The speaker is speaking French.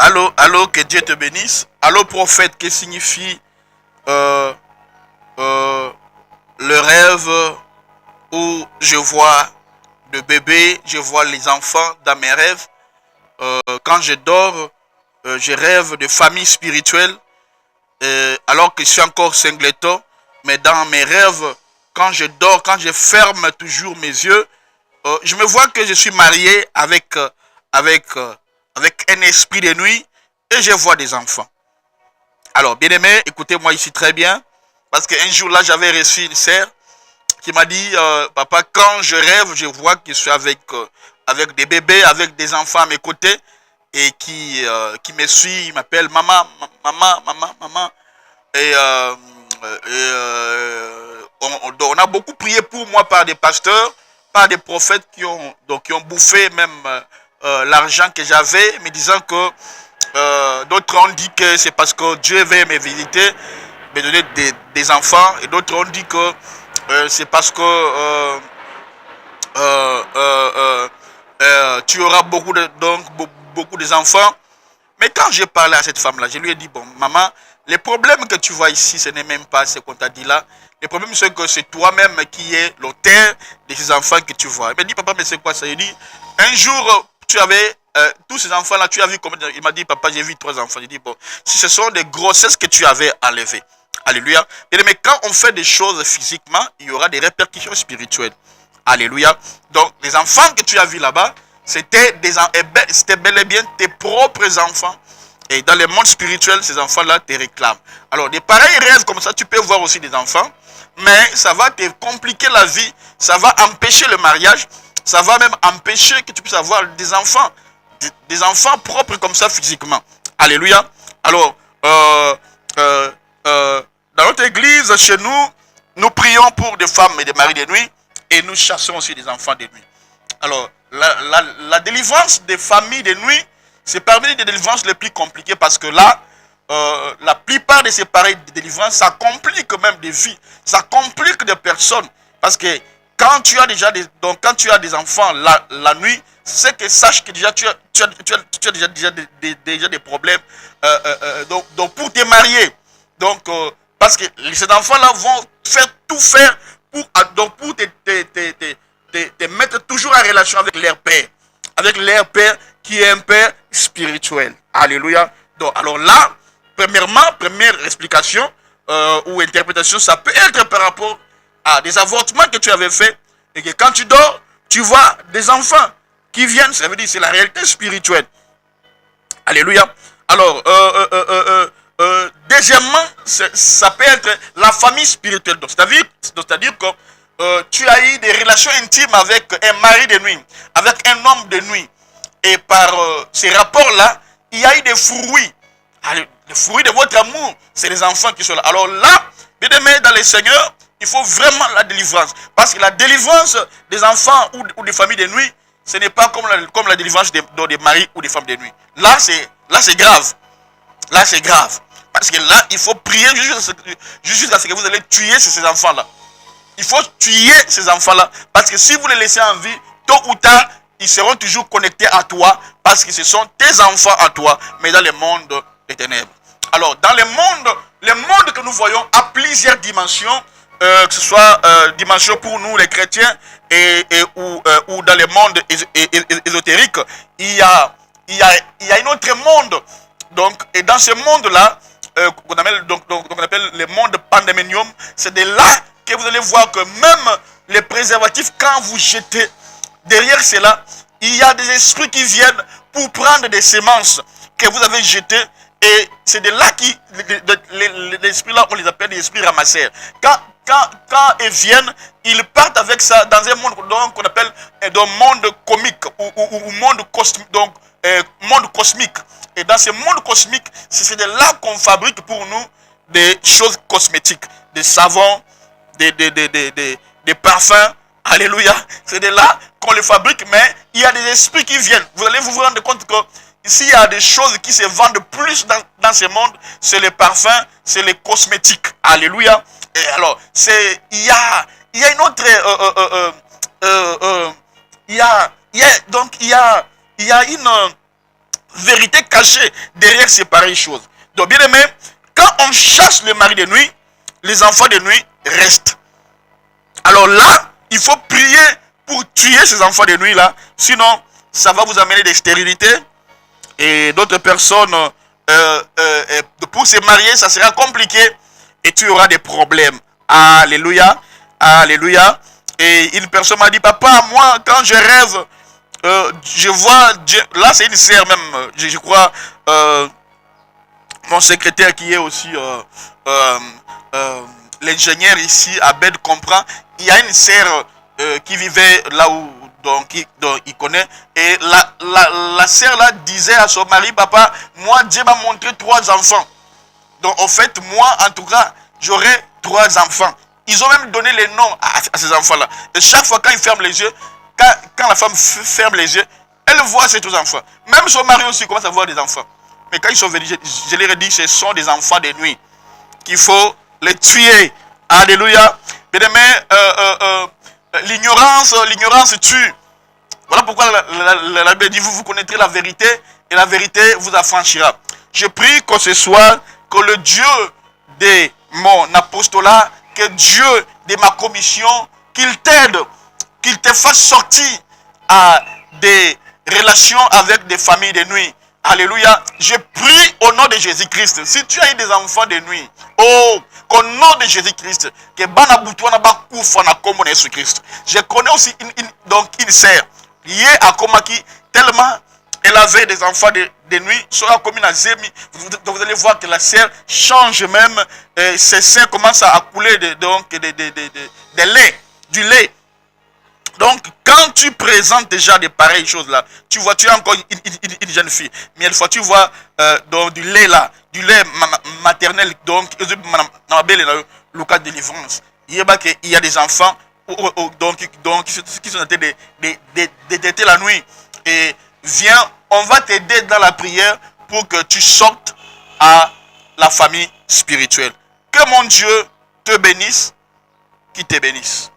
Allô, allô, que Dieu te bénisse. Allô, prophète, qui signifie euh, euh, le rêve où je vois de bébés, je vois les enfants dans mes rêves. Quand je dors, je rêve de famille spirituelle, alors que je suis encore singleton. Mais dans mes rêves, quand je dors, quand je ferme toujours mes yeux, je me vois que je suis marié avec, avec un esprit de nuit et je vois des enfants. Alors, bien aimé, écoutez-moi ici très bien, parce qu'un jour là, j'avais reçu une sœur qui m'a dit, papa, quand je rêve, je vois que je suis avec des bébés, avec des enfants à mes côtés, et qui me suit, il m'appelle maman, maman, maman, maman. Et, on a beaucoup prié pour moi par des pasteurs, par des prophètes qui ont bouffé même l'argent que j'avais, me disant que d'autres ont dit que c'est parce que Dieu veut me visiter, me donner des enfants, et d'autres ont dit que c'est parce que tu auras beaucoup d'enfants. Mais quand j'ai parlé à cette femme-là, je lui ai dit, bon, maman, les problèmes que tu vois ici, ce n'est même pas ce qu'on t'a dit là. Les problèmes, c'est que c'est toi-même qui es l'auteur de ces enfants que tu vois. Il m'a dit, papa, mais c'est quoi ça? Il dit, un jour, tu avais tous ces enfants-là, tu as vu combien? Il m'a dit, papa, j'ai vu 3 enfants. J'ai dit, bon, si ce sont des grossesses que tu avais enlevées. Alléluia. Mais quand on fait des choses physiquement, il y aura des répercussions spirituelles. Alléluia. Donc, les enfants que tu as vus là-bas, c'était bel et bien tes propres enfants. Et dans le monde spirituel, ces enfants-là te réclament. Alors, des pareils rêves comme ça, tu peux voir aussi des enfants, mais ça va te compliquer la vie, ça va empêcher le mariage, ça va même empêcher que tu puisses avoir des enfants, des enfants propres comme ça physiquement. Alléluia. Alors, dans notre église, chez nous, nous prions pour des femmes et des maris de nuit, et nous chassons aussi des enfants de nuit. Alors, la délivrance des familles de nuit, c'est parmi les délivrances les plus compliquées, parce que là, la plupart de ces pareilles de délivrances, ça complique même des vies, ça complique des personnes. Parce que quand tu as déjà des enfants la nuit, c'est que sache que déjà tu as déjà des problèmes donc pour te marier. Donc, parce que ces enfants-là vont faire pour te mettre toujours en relation avec leur père qui est un père spirituel. Alléluia. Donc, alors là, première explication ou interprétation, ça peut être par rapport à des avortements que tu avais fait, et que quand tu dors, tu vois des enfants qui viennent, ça veut dire c'est la réalité spirituelle. Alléluia. Alors, deuxièmement, ça peut être la famille spirituelle. Donc, c'est-à-dire que tu as eu des relations intimes avec un mari de nuit, avec un homme de nuit. Et par ces rapports-là, il y a eu des fruits. Les fruits de votre amour, c'est les enfants qui sont là. Alors là, bien aimé dans les Seigneurs, il faut vraiment la délivrance. Parce que la délivrance des enfants ou des familles de nuit, ce n'est pas comme la délivrance des maris ou des femmes de nuit. Là, c'est grave. Là, c'est grave. Parce que là, il faut prier jusqu'à ce que vous allez tuer ces enfants-là. Il faut tuer ces enfants-là. Parce que si vous les laissez en vie, tôt ou tard, ils seront toujours connectés à toi. Parce que ce sont tes enfants à toi, mais dans le monde des ténèbres. Alors, dans le monde que nous voyons a plusieurs dimensions. Que ce soit dimension pour nous les chrétiens ou dans le monde ésotérique, il y a un autre monde. Donc, et dans ce monde-là, qu'on appelle le monde pandémonium, c'est de là que vous allez voir que même les préservatifs, quand vous jetez, derrière cela, il y a des esprits qui viennent pour prendre des semences que vous avez jetées. Et c'est de là les esprits là, on les appelle des esprits ramasseurs. Quand ils viennent, ils partent avec ça dans un monde qu'on appelle un monde comique ou monde cosmique. Donc, monde cosmique. Et dans ce monde cosmique, c'est de là qu'on fabrique pour nous des choses cosmétiques, des savons, des parfums. Alléluia. C'est de là qu'on les fabrique, mais il y a des esprits qui viennent. Vous allez vous rendre compte que s'il y a des choses qui se vendent plus dans ce monde, c'est les parfums, c'est les cosmétiques. Alléluia. Et alors, il y a une autre, il y a vérité cachée derrière ces pareilles choses. Donc, bien aimé, quand on chasse le mari de nuit, les enfants de nuit restent. Alors là, il faut prier pour tuer ces enfants de nuit là. Sinon, ça va vous amener des stérilités. Et d'autres personnes, pour se marier, ça sera compliqué. Et tu auras des problèmes. Alléluia. Alléluia. Et une personne m'a dit, papa, moi, quand je rêve, je vois Dieu. Là, c'est une sœur même, je crois, mon secrétaire qui est aussi l'ingénieur ici, Abed, comprend. Il y a une sœur qui vivait là où donc il connaît. Et la sœur là disait à son mari, papa, moi Dieu m'a montré 3 enfants. Donc en fait, moi en tout cas, j'aurai 3 enfants. Ils ont même donné les noms à ces enfants-là. Et chaque fois quand ils ferment les yeux, quand la femme ferme les yeux, elle voit ces 3 enfants. Même son mari aussi commence à voir des enfants. Mais quand ils sont venus, je leur ai dit, ce sont des enfants de nuit. Qu'il faut les tuer. Alléluia. Bien aimé, l'ignorance tue. Voilà pourquoi la Bible dit, vous connaîtrez la vérité et la vérité vous affranchira. Je prie que ce soit que le Dieu de mon apostolat, que Dieu de ma commission, qu'il t'aide, qu'il te fasse sortir à des relations avec des familles de nuit. Alléluia. Je prie au nom de Jésus-Christ. Si tu as eu des enfants de nuit, oh, qu'au nom de Jésus-Christ, que Jésus-Christ. Je connais aussi une sœur liée à Komaki, tellement elle avait des enfants de nuit, sera comme une azémie. Vous allez voir que la sœur change même, ses seins commencent à couler de lait, du lait. Donc, quand tu présentes déjà des pareilles choses-là, tu vois, tu es encore une jeune fille, mais une fois tu vois donc, du lait là, du lait maternel, donc, le cas de délivrance, il y a des enfants donc, qui sont en train de téter la nuit. Et viens, on va t'aider dans la prière pour que tu sortes à la famille spirituelle. Que mon Dieu te bénisse, qui te bénisse.